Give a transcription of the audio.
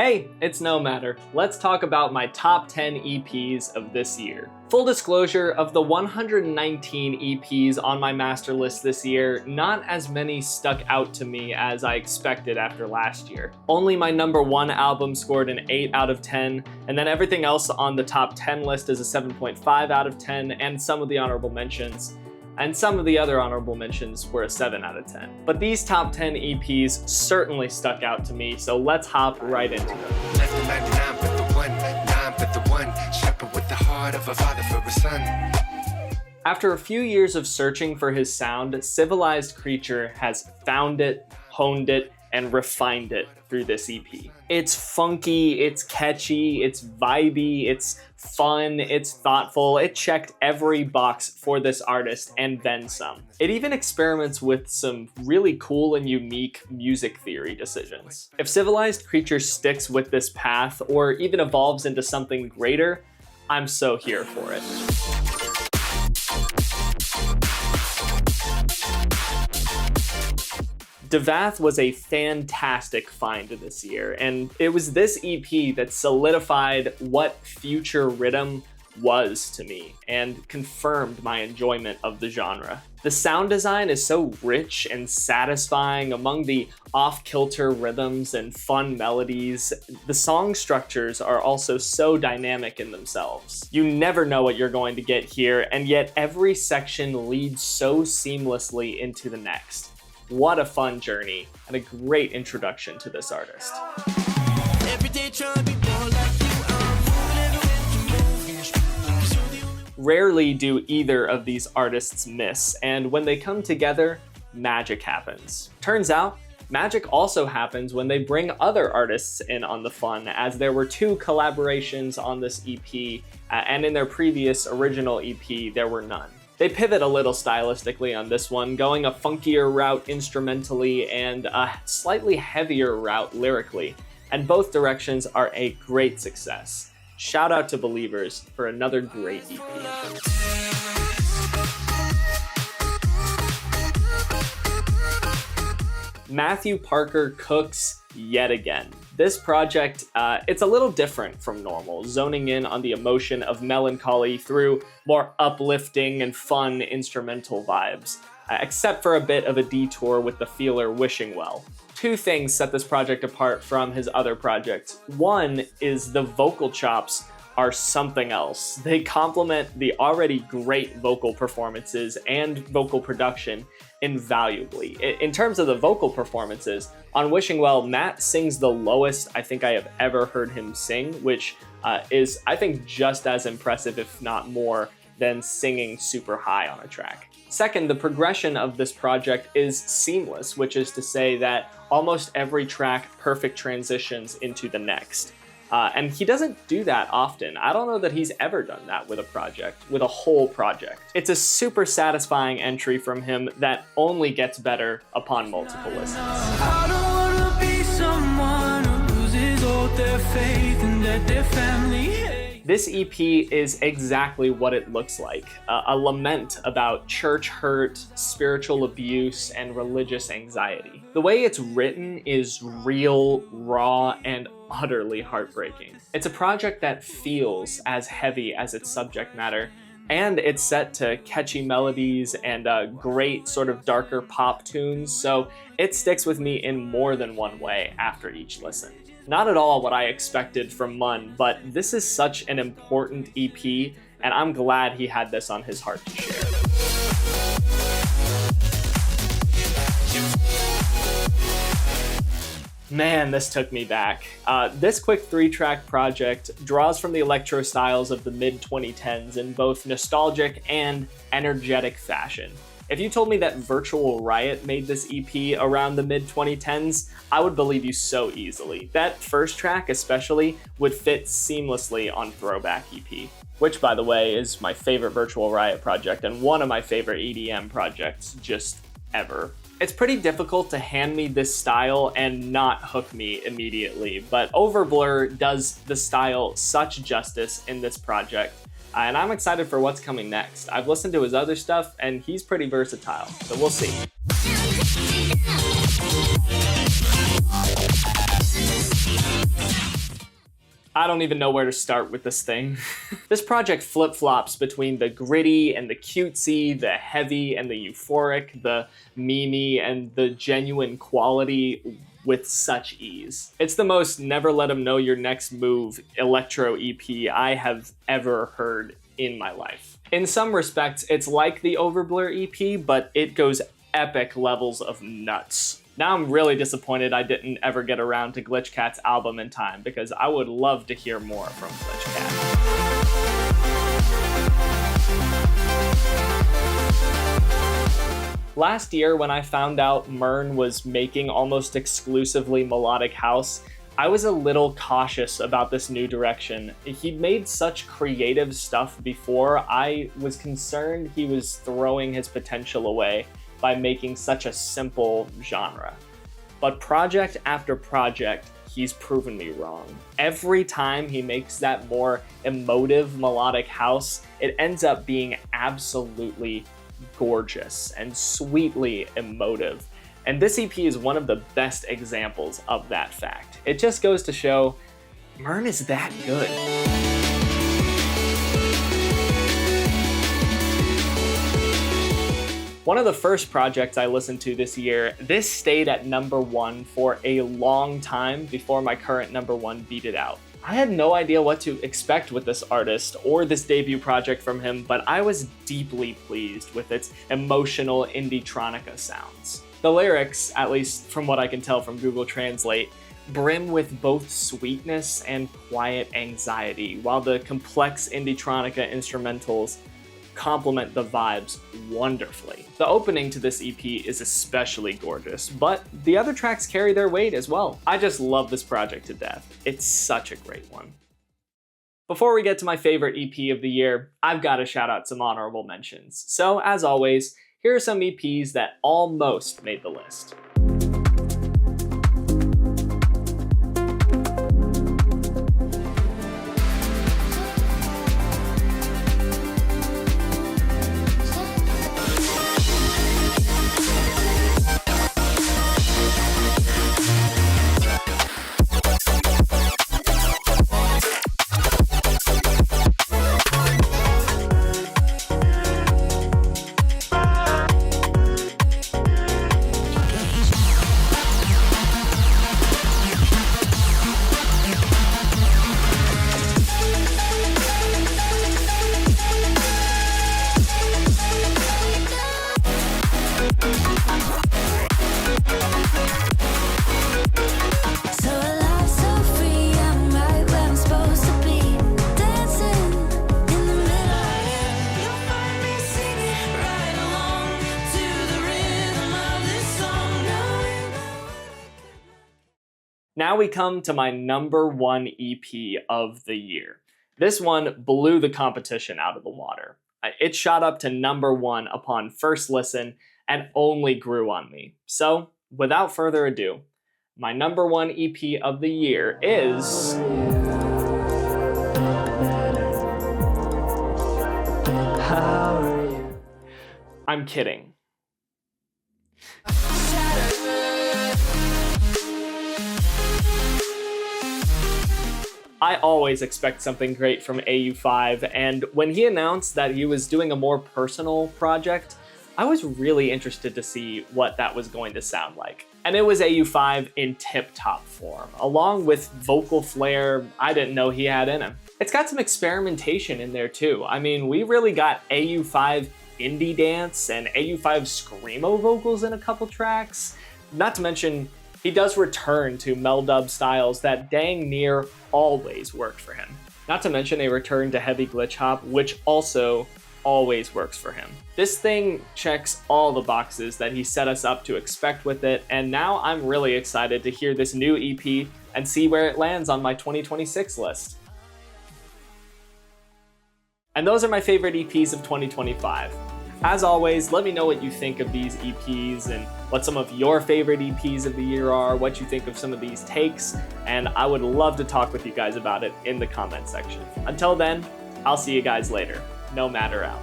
Hey, it's no matter. Let's talk about my top 10 EPs of this year. Full disclosure, of the 119 EPs on my master list this year, not as many stuck out to me as I expected after last year. Only my number one album scored an 8 out of 10, and then everything else on the top 10 list is a 7.5 out of 10, and some of the honorable mentions. And some of the other honorable mentions were a 7 out of 10. But these top 10 EPs certainly stuck out to me, so let's hop right into them. Left the 99 with the one, 9 with the one, shepherd with the heart of a father for a son. After a few years of searching for his sound, Civilized Creature has found it, honed it, and refined it through this EP. It's funky, it's catchy, it's vibey, it's fun, it's thoughtful. It checked every box for this artist and then some. It even experiments with some really cool and unique music theory decisions. If Civilized Creature sticks with this path or even evolves into something greater, I'm so here for it. Devath was a fantastic find this year, and it was this EP that solidified what Future Rhythm was to me and confirmed my enjoyment of the genre. The sound design is so rich and satisfying among the off-kilter rhythms and fun melodies. The song structures are also so dynamic in themselves. You never know what you're going to get here, and yet every section leads so seamlessly into the next. What a fun journey and a great introduction to this artist. Rarely do either of these artists miss, and when they come together, magic happens. Turns out, magic also happens when they bring other artists in on the fun, as there were 2 collaborations on this EP, and in their previous original EP, there were none. They pivot a little stylistically on this one, going a funkier route instrumentally and a slightly heavier route lyrically, and both directions are a great success. Shout out to Believers for another great EP. Matthew Parker cooks yet again. This project, it's a little different from normal, zoning in on the emotion of melancholy through more uplifting and fun instrumental vibes, except for a bit of a detour with the feeler Wishing Well. 2 things set this project apart from his other projects. One is the vocal chops are something else. They complement the already great vocal performances and vocal production invaluably. In terms of the vocal performances, on Wishing Well, Matt sings the lowest I think I have ever heard him sing, which is, I think, just as impressive, if not more, than singing super high on a track. Second, the progression of this project is seamless, which is to say that almost every track perfect transitions into the next. And he doesn't do that often. I don't know that he's ever done that with a project, with a whole project. It's a super satisfying entry from him that only gets better upon multiple listens. I don't wanna be someone who loses all their faith and that their family hates. This EP is exactly what it looks like, a lament about church hurt, spiritual abuse, and religious anxiety. The way it's written is real, raw, and utterly heartbreaking. It's a project that feels as heavy as its subject matter, and it's set to catchy melodies and great sort of darker pop tunes, so it sticks with me in more than one way after each listen. Not at all what I expected from Mun, but this is such an important EP, and I'm glad he had this on his heart to share. Man, this took me back. This quick 3-track project draws from the electro styles of the mid-2010s in both nostalgic and energetic fashion. If you told me that Virtual Riot made this EP around the mid-2010s, I would believe you so easily. That first track especially would fit seamlessly on Throwback EP, which, by the way, is my favorite Virtual Riot project and one of my favorite EDM projects just ever. It's pretty difficult to hand me this style and not hook me immediately, but Overblur does the style such justice in this project, and I'm excited for what's coming next. I've listened to his other stuff, and he's pretty versatile, so we'll see. I don't even know where to start with this thing. This project flip-flops between the gritty and the cutesy, the heavy and the euphoric, the memey and the genuine quality with such ease. It's the most never let 'em know your next move electro EP I have ever heard in my life. In some respects, it's like the Overblur EP, but it goes epic levels of nuts. Now I'm really disappointed I didn't ever get around to Glitch Cat's album in time, because I would love to hear more from Glitch Cat. Last year, when I found out Mern was making almost exclusively melodic house, I was a little cautious about this new direction. He'd made such creative stuff before, I was concerned he was throwing his potential away by making such a simple genre. But project after project, he's proven me wrong. Every time he makes that more emotive melodic house, it ends up being absolutely gorgeous and sweetly emotive. And this EP is one of the best examples of that fact. It just goes to show, Mern is that good. One of the first projects I listened to this year, this stayed at #1 for a long time before my current #1 beat it out. I had no idea what to expect with this artist or this debut project from him, but I was deeply pleased with its emotional indie-tronica sounds. The lyrics, at least from what I can tell from Google Translate, brim with both sweetness and quiet anxiety, while the complex indie-tronica instrumentals complement the vibes wonderfully. The opening to this EP is especially gorgeous, but the other tracks carry their weight as well. I just love this project to death. It's such a great one. Before we get to my favorite EP of the year, I've got to shout out some honorable mentions. So as always, here are some EPs that almost made the list. Now we come to my #1 EP of the year. This one blew the competition out of the water. It shot up to #1 upon first listen and only grew on me. So, without further ado, my #1 EP of the year is... How are you? I'm kidding. I always expect something great from AU5, and when he announced that he was doing a more personal project, I was really interested to see what that was going to sound like. And it was AU5 in tip-top form, along with vocal flair I didn't know he had in him. It's got some experimentation in there too. I mean, we really got AU5 indie dance and AU5 screamo vocals in a couple tracks. Not to mention, he does return to mel-dub styles that dang near always worked for him. Not to mention a return to heavy glitch hop, which also always works for him. This thing checks all the boxes that he set us up to expect with it, and now I'm really excited to hear this new EP and see where it lands on my 2026 list. And those are my favorite EPs of 2025. As always, let me know what you think of these EPs and what some of your favorite EPs of the year are, what you think of some of these takes, and I would love to talk with you guys about it in the comment section. Until then, I'll see you guys later. No Matter out.